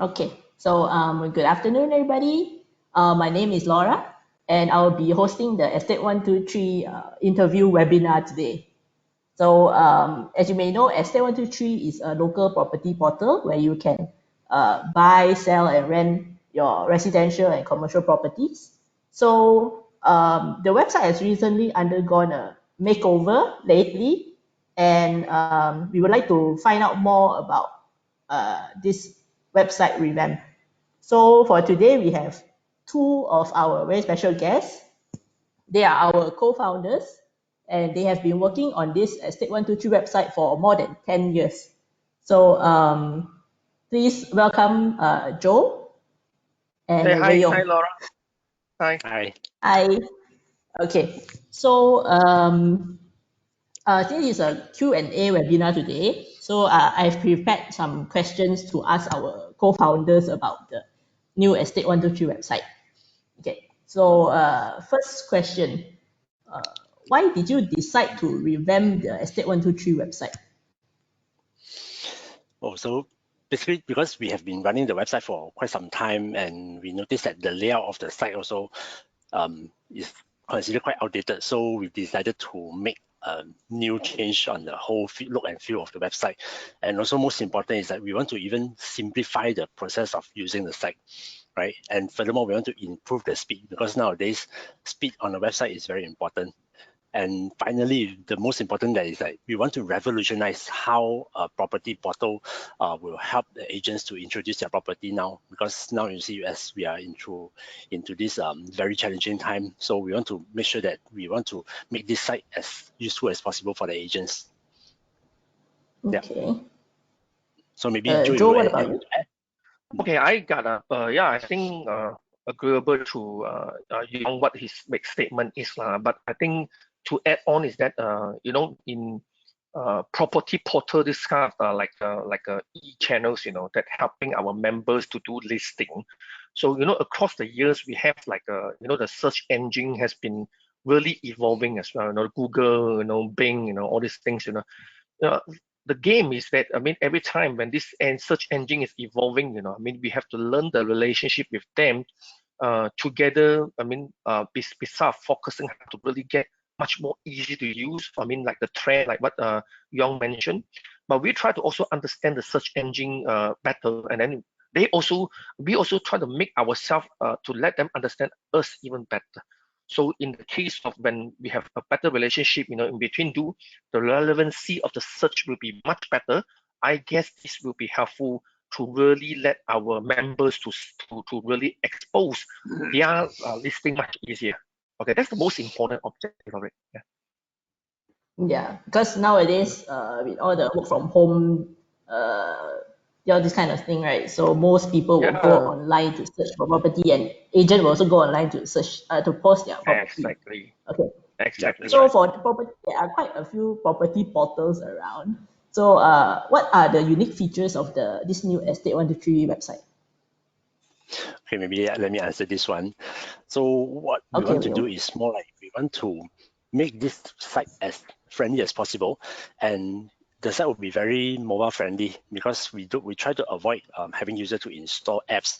Okay, so good afternoon, everybody. My name is Laura, and I'll be hosting the Estate123 interview webinar today. So as you may know, Estate123 is a local property portal where you can buy, sell, and rent your residential and commercial properties. So the website has recently undergone a makeover lately, and we would like to find out more about this website revamp. So for today, we have two of our very special guests. They are our co-founders, and they have been working on this Estate123 website for more than 10 years. So please welcome Joe and Hey, hi, Rayong. hi, Laura. Hi. Hi. Hi. Okay. So this is a Q&A webinar today. So I've prepared some questions to ask our co-founders about the new Estate123 website. Okay. So first question. Why did you decide to revamp the Estate123 website? Oh, so basically because we have been running the website for quite some time, and we noticed that the layout of the site also is considered quite outdated. So we decided to make a new change on the whole look and feel of the website. And also most important is that we want to even simplify the process of using the site, right? And furthermore, we want to improve the speed, because nowadays speed on the website is very important. And finally, the most important that is that we want to revolutionize how a property portal will help the agents to introduce their property now, because now you see as we are into this very challenging time. So we want to make sure that we want to make this site as useful as possible for the agents. Okay. Yeah. So maybe Joe, what about you? Okay, I got yeah, I think agreeable to what his big statement is, but I think to add on is that in property portal, this kind of like e-channels, that helping our members to do listing. So across the years we have like the search engine has been really evolving as well. Google, Bing, all these things. The game is that, I mean, every time when this search engine is evolving, we have to learn the relationship with them together. I mean, besides focusing how to really get much more easy to use. I mean, like the trend, like what Yong mentioned. But we try to also understand the search engine better, and then we also try to make ourselves to let them understand us even better. So in the case of when we have a better relationship, in between the relevancy of the search will be much better. I guess this will be helpful to really let our members to really expose their listing much easier. Okay, that's the most important objective of it. Yeah. Yeah, because nowadays, with all the work from home, this kind of thing, right? So most people will go online to search for property, and agent will also go online to search to post their property. Exactly. Okay. Exactly. So right. for the property, there are quite a few property portals around. So what are the unique features of this new Estate123 website? Okay, maybe let me answer this one. So what we want to do is more like we want to make this site as friendly as possible, and the site will be very mobile friendly, because we try to avoid having users to install apps.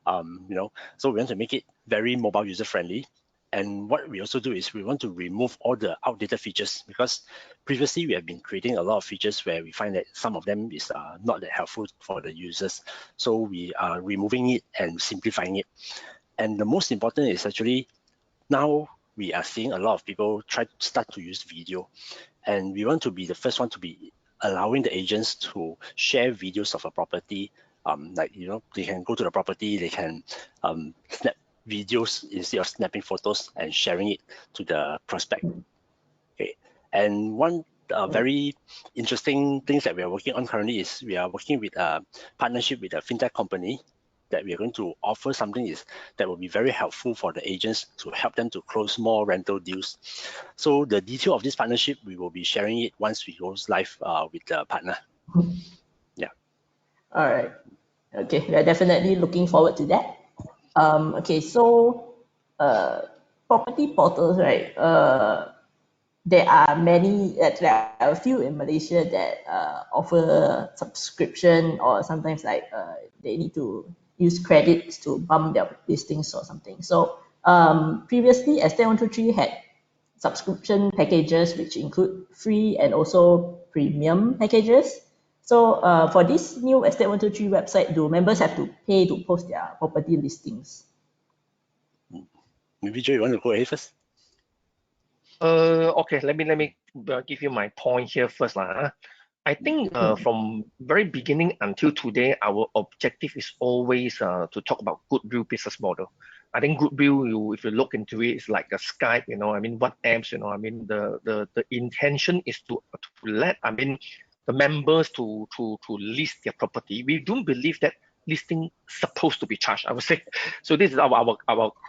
So we want to make it very mobile user friendly. And what we also do is we want to remove all the outdated features, because previously we have been creating a lot of features where we find that some of them is not that helpful for the users. So we are removing it and simplifying it. And the most important is actually now we are seeing a lot of people start to use video, and we want to be the first one to be allowing the agents to share videos of a property. They can go to the property, they can snap videos instead of snapping photos and sharing it to the prospect. Okay, and one very interesting things that we are working on currently is we are working with a partnership with a fintech company that we are going to offer something that will be very helpful for the agents to help them to close more rental deals. So the detail of this partnership, we will be sharing it once we go live with the partner. Yeah. All right. Okay, we are definitely looking forward to that. Okay, so property portals, right? there are many, there are a few in Malaysia that offer subscription, or sometimes like they need to use credits to bump their listings or something. So previously, Estate123 had subscription packages which include free and also premium packages. So for this new Estate123 website, do members have to pay to post their property listings? Maybe Joe, you want to go ahead first? Okay, let me give you my point here first, lah. I think from very beginning until today, our objective is always to talk about goodwill business model. I think goodwill, if you look into it, it's like a Skype, I mean, what apps, I mean, the intention is to let, I mean, the members to list their property. We don't believe that listing supposed to be charged, I would say. So this is our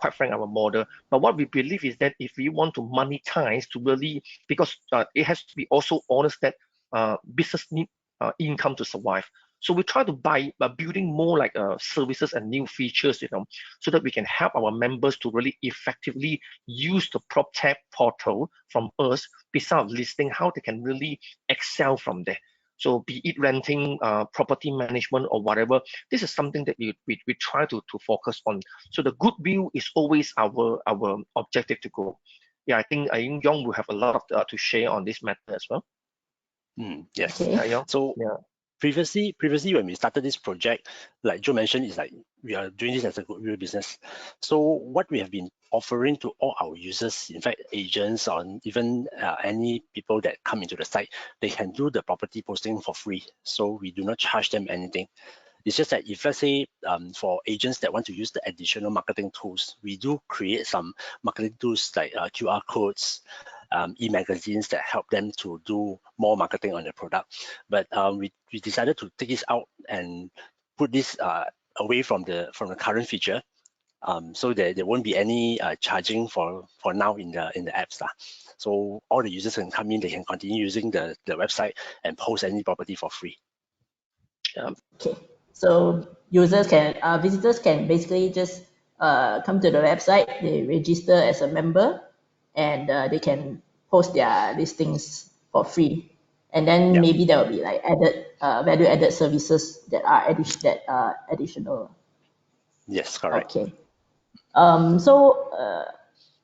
quite frank, our model. But what we believe is that if we want to monetize to really, because it has to be also honest that business need income to survive. So we try to buy building more like services and new features, so that we can help our members to really effectively use the PropTech portal from us, besides listing, how they can really excel from there. So be it renting, property management, or whatever, this is something that we try to focus on. So the goodwill is always our objective to go. Yeah, I think Yong will have a lot of to share on this matter as well. Yes. Okay. So previously when we started this project, like Joe mentioned, is like we are doing this as a goodwill business. So what we have been offering to all our users, in fact, agents, or even any people that come into the site, they can do the property posting for free. So we do not charge them anything. It's just that if, let's say, for agents that want to use the additional marketing tools, we do create some marketing tools like QR codes, e-magazines that help them to do more marketing on their product. But we decided to take this out and put this away from the current feature, so that there won't be any charging for now in the apps. So all the users can come in, they can continue using the website and post any property for free. Okay. So visitors can basically just come to the website, they register as a member, and they can post their listings for free. And then maybe there will be like added value-added services that are additional. Yes, correct. Okay. So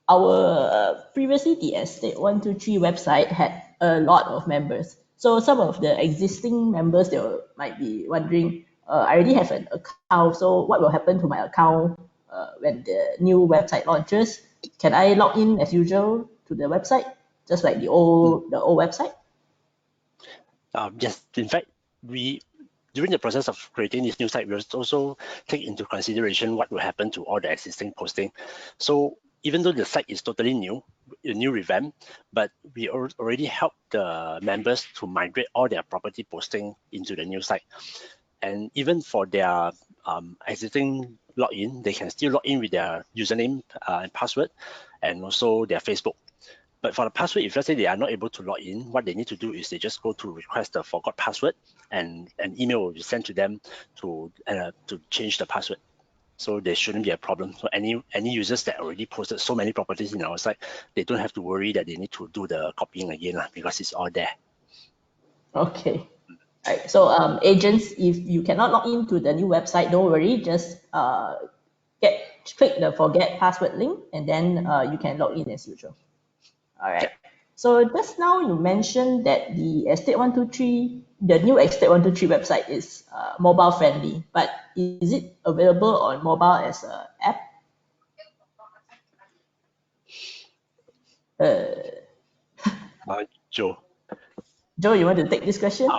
our previously the Estate123 website had a lot of members. So some of the existing members, they might be wondering, I already have an account, so what will happen to my account when the new website launches? Can I log in as usual to the website, just like the old website? Yes, in fact, during the process of creating this new site, we also take into consideration what will happen to all the existing posting. So even though the site is totally new, a new revamp, but we already help the members to migrate all their property posting into the new site. And even for their existing login, they can still log in with their username and password, and also their Facebook. But for the password, if let's say they are not able to log in, what they need to do is they just go to request the forgot password, and an email will be sent to them to change the password. So there shouldn't be a problem. So any users that already posted so many properties in our site, they don't have to worry that they need to do the copying again, because it's all there. Okay. Right. So agents, if you cannot log into the new website, don't worry. Just click the forget password link, and then you can log in as usual. All right. So just now you mentioned that the Estate123, the new Estate123 website is mobile friendly, but is it available on mobile as an app? Joe. Joe, you want to take this question?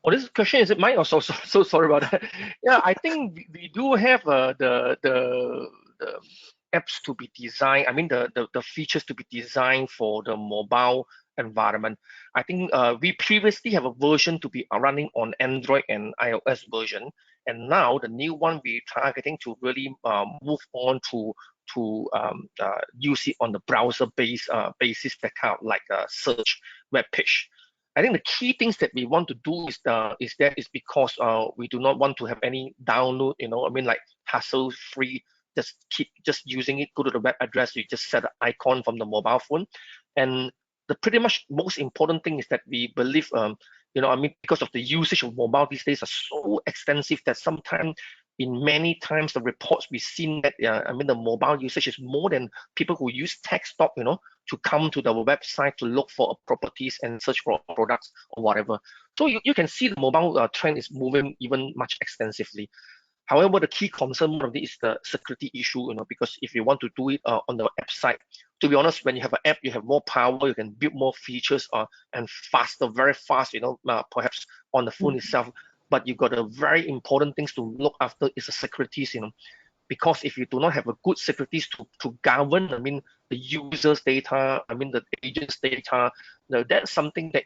Oh, this question is it mine? Oh, so sorry about that. Yeah, I think we do have the apps to be designed. I mean the features to be designed for the mobile environment. I think we previously have a version to be running on Android and iOS version, and now the new one we're targeting to really move on to use it on the browser basis, that kind of like a search web page. I think the key things that we want to do is because we do not want to have any download, I mean, like hassle-free. Just keep using it. Go to the web address. You just set an icon from the mobile phone. And the pretty much most important thing is that we believe, because of the usage of mobile these days are so extensive that sometimes in many times the reports we've seen that the mobile usage is more than people who use desktop, to come to the website to look for properties and search for products or whatever. So you can see the mobile trend is moving even much extensively. However, the key concern of this is the security issue, because if you want to do it on the app side, to be honest, when you have an app, you have more power, you can build more features and faster, very fast, perhaps on the phone itself. But you got a very important things to look after is the securities, because if you do not have a good securities to govern, the users' data, the agents' data, that's something that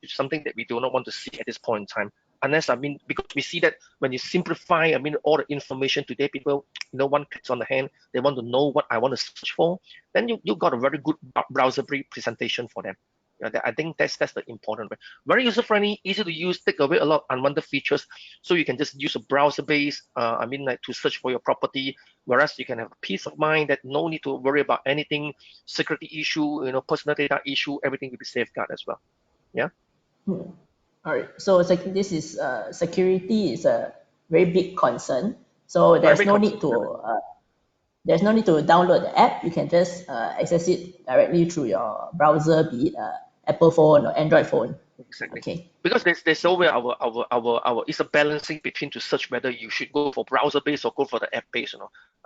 something that we do not want to see at this point in time. Unless, because we see that when you simplify, all the information today, people, one clicks on the hand, they want to know what I want to search for, then you got a very good browser presentation for them. I think that's the important way. Very user-friendly, easy to use, take away a lot of unwanted features, so you can just use a browser-based, to search for your property, whereas you can have peace of mind that no need to worry about anything, security issue, personal data issue, everything will be safeguarded as well. Yeah. All right. So this is security is a very big concern. So there's no need to download the app. You can just access it directly through your browser, be it Apple phone or Android phone. Exactly. Okay. Because there's always our it's a balancing between to search whether you should go for browser based or go for the app based.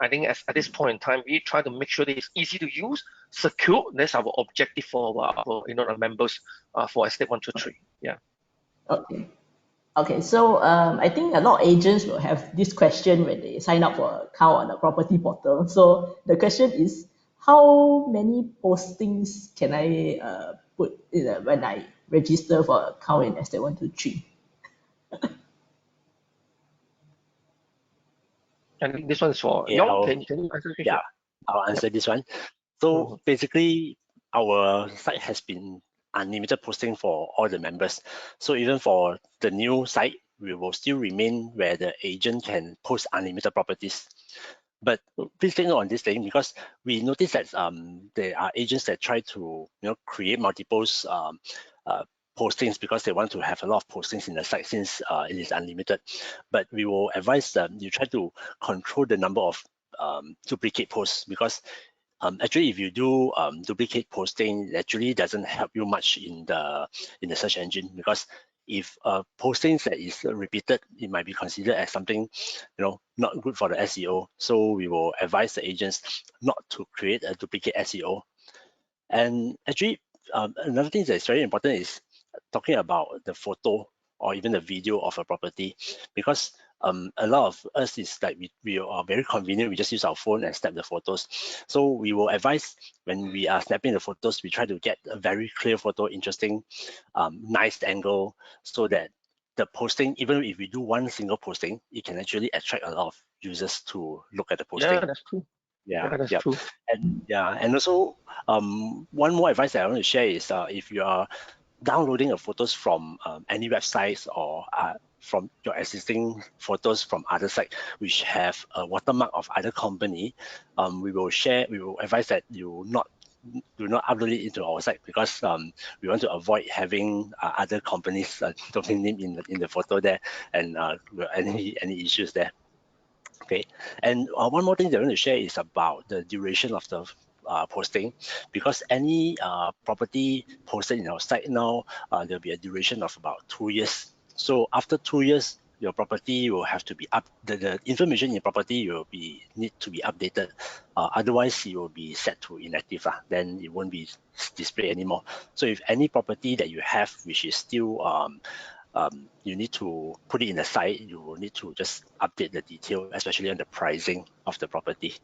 I think at this point in time we try to make sure that it's easy to use, secure. That's our objective for our our members for Estate123. Yeah. Okay. Okay, so I think a lot of agents will have this question when they sign up for an account on the property portal. So the question is, how many postings can I put when I register for an account in Estate123? I think this one is for Yeah, Yong. Can you answer the question? Yeah, I'll answer this one. So basically, our site has been unlimited posting for all the members. So even for the new site, we will still remain where the agent can post unlimited properties. But please take note on this thing, because we noticed that there are agents that try to create multiple postings because they want to have a lot of postings in the site since it is unlimited. But we will advise them you try to control the number of duplicate posts, because actually if you do duplicate posting, it actually doesn't help you much in the search engine, because if postings that is repeated, it might be considered as something not good for the SEO. So we will advise the agents not to create a duplicate SEO. And actually another thing that's very important is talking about the photo or even the video of a property, because a lot of us is like we are very convenient. We just use our phone and snap the photos. So we will advise when we are snapping the photos, we try to get a very clear photo, interesting, nice angle, so that the posting, even if we do one single posting, it can actually attract a lot of users to look at the posting. Yeah, that's true. Yeah, that's true. And also one more advice that I want to share is if you are downloading photos from any websites or from your existing photos from other sites which have a watermark of other company, we will advise that you do not upload it into our site, because we want to avoid having other companies domain name in the photo there, and any issues there. Okay, and one more thing that I want to share is about the duration of the posting, because any property posted in our site now, there'll be a duration of about 2 years. So after 2 years, your property will have to be the information in your property need to be updated. Otherwise, it will be set to inactive. Then it won't be displayed anymore. So if any property that you have which is still you need to put it in the site, you will need to just update the detail, especially on the pricing of the property.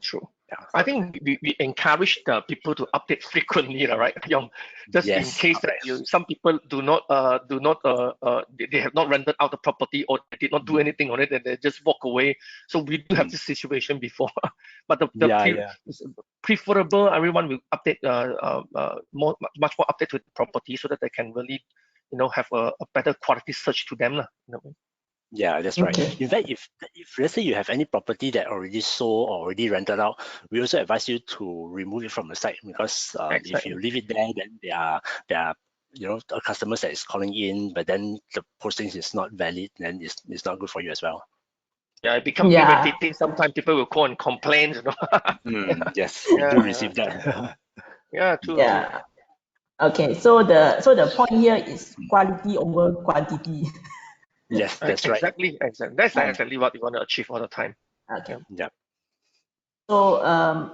True. Yeah. I think we encourage the people to update frequently, right, Yong? Just in case that some people they have not rented out the property or they did not do anything on it and they just walk away. So we do have this situation before, but preferable everyone will update much more update with the property so that they can really have a better quality search to them. Yeah, that's right. Okay. In fact, if let's say you have any property that already sold or already rented out, we also advise you to remove it from the site, because if you leave it there, then there are customers that is calling in, but then the postings is not valid, then it's not good for you as well. Yeah, it becomes irritating. Sometimes people will call and complain, Yes, we do receive that. Yeah, true. Yeah. Okay, so the point here is quality over quantity. Yes, that's right. Exactly. That's exactly what we want to achieve all the time. Okay. Yeah. So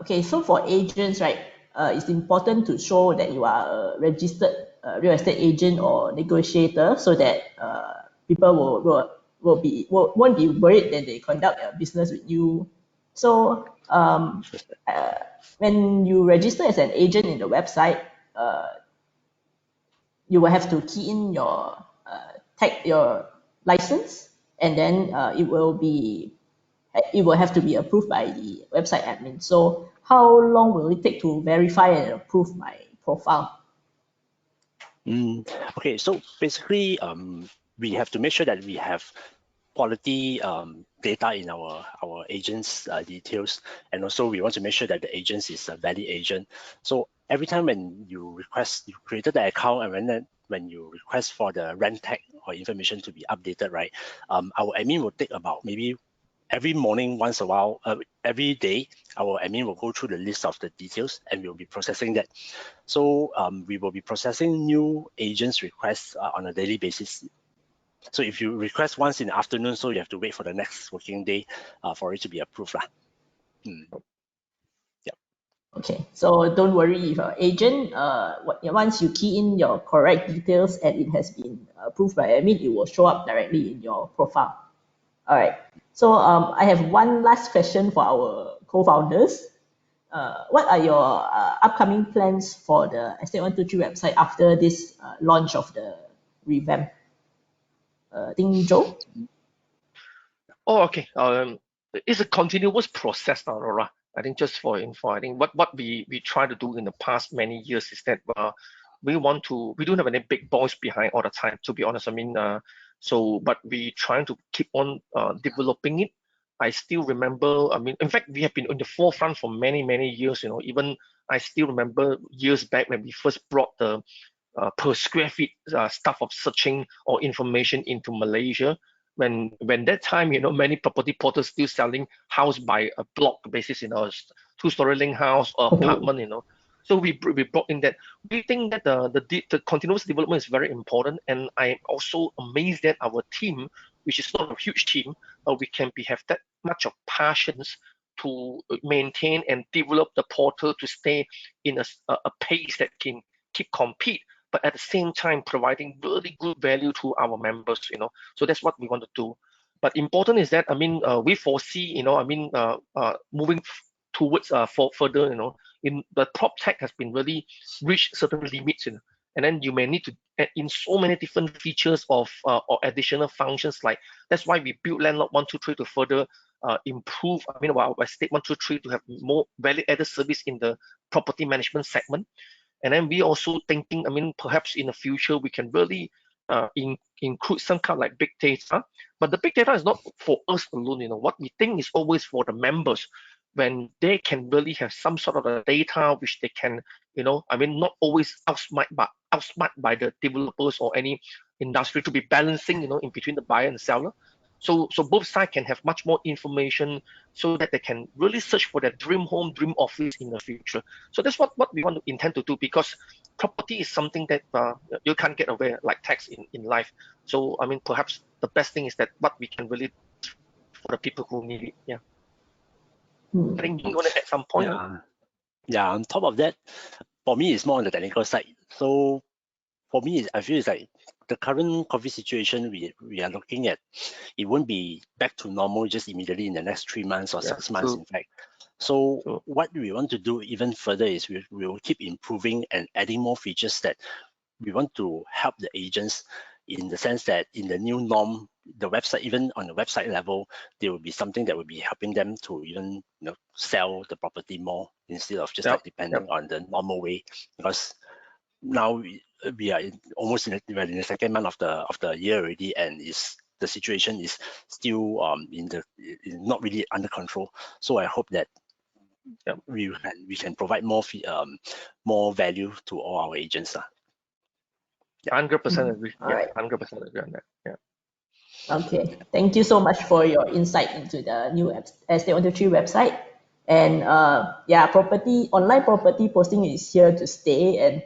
okay, so for agents, right, it's important to show that you are a registered real estate agent or negotiator, so that people won't be worried that they conduct a business with you. So when you register as an agent in the website, you will have to key in your your license, and then it will have to be approved by the website admin. So how long will it take to verify and approve my profile? Okay, so basically, we have to make sure that we have quality data in our agents details, and also we want to make sure that the agent is a valid agent. So every time when you created the account, and when you request for the rent tag or information to be updated, right, our admin will take about maybe every morning, once a while, every day, our admin will go through the list of the details, and we'll be processing that. So we will be processing new agents requests on a daily basis. So if you request once in the afternoon, so you have to wait for the next working day for it to be approved. Yeah. Okay, so don't worry if agent, once you key in your correct details and it has been approved by admin, it will show up directly in your profile. All right. So I have one last question for our co-founders. What are your upcoming plans for the Estate123 website after this launch of the revamp? Joe? Oh, okay. It's a continuous process now, Laura. I think just for info, I think what we try to do in the past many years is that we don't have any big boys behind all the time, to be honest. I mean, but we trying to keep on developing it. I still remember, I mean, in fact, we have been in the forefront for many, many years, even I still remember years back when we first brought the per square feet stuff of searching or information into Malaysia. When that time, many property portals still selling house by a block basis, two-story link house or apartment, So we brought in that. We think that the continuous development is very important, and I am also amazed that our team, which is not a huge team, we can have that much of passions to maintain and develop the portal to stay in a pace that can keep compete, but at the same time providing really good value to our members, So that's what we want to do. But important is that, I mean, we foresee, moving towards for further, in the PropTech has been really reached certain limits, and then you may need to add in so many different features of or additional functions. Like that's why we built Landlord 123 to further improve. I mean, our Estate123 to have more value-added service in the property management segment. And then we also thinking, I mean, perhaps in the future we can really include some kind of like big data. But the big data is not for us alone. What we think is always for the members, when they can really have some sort of a data which they can, I mean, not always outsmart by the developers or any industry, to be balancing, in between the buyer and seller. So both sides can have much more information, so that they can really search for their dream home, dream office in the future. So that's what we want to intend to do, because property is something that you can't get away like tax in life. So I mean, perhaps the best thing is that what we can really for the people who need it. Yeah. I think you want to add some point. Yeah. On top of that, for me, it's more on the technical side. So for me, I feel it's like the current COVID situation we are looking at, it won't be back to normal just immediately in the next 3 months or 6 months, in fact. So what we want to do even further is we will keep improving and adding more features that we want to help the agents, in the sense that in the new norm, the website, even on the website level, there will be something that will be helping them to even sell the property more, instead of just like depending on the normal way. Because now we are almost in the second month of the year already, and it's the situation is still not really under control. So I hope that we can provide more value to all our agents. Yeah, 100% agree. All Yeah, right. 100% agree on that. Yeah. Okay. Thank you so much for your insight into the new Estate123 website. And yeah, online property posting is here to stay, and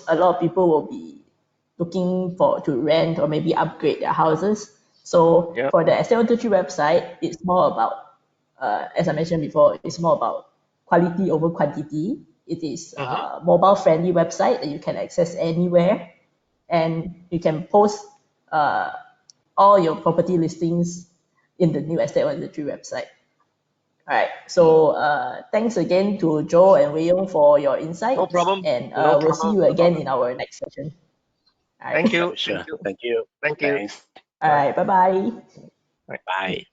a lot of people will be looking to rent or maybe upgrade their houses. So Yeah. for the Estate123 website, it's more about, as I mentioned before, it's more about quality over quantity. It is a mobile-friendly website that you can access anywhere, and you can post all your property listings in the new Estate123 website. All right. So thanks again to Joe and Wei Yong for your insights. No problem. And No we'll see you problem. again in our next session. All right. Thank you. Sure. Thank you. Thank you. Thank you. Thanks. All right. Bye-bye. Bye.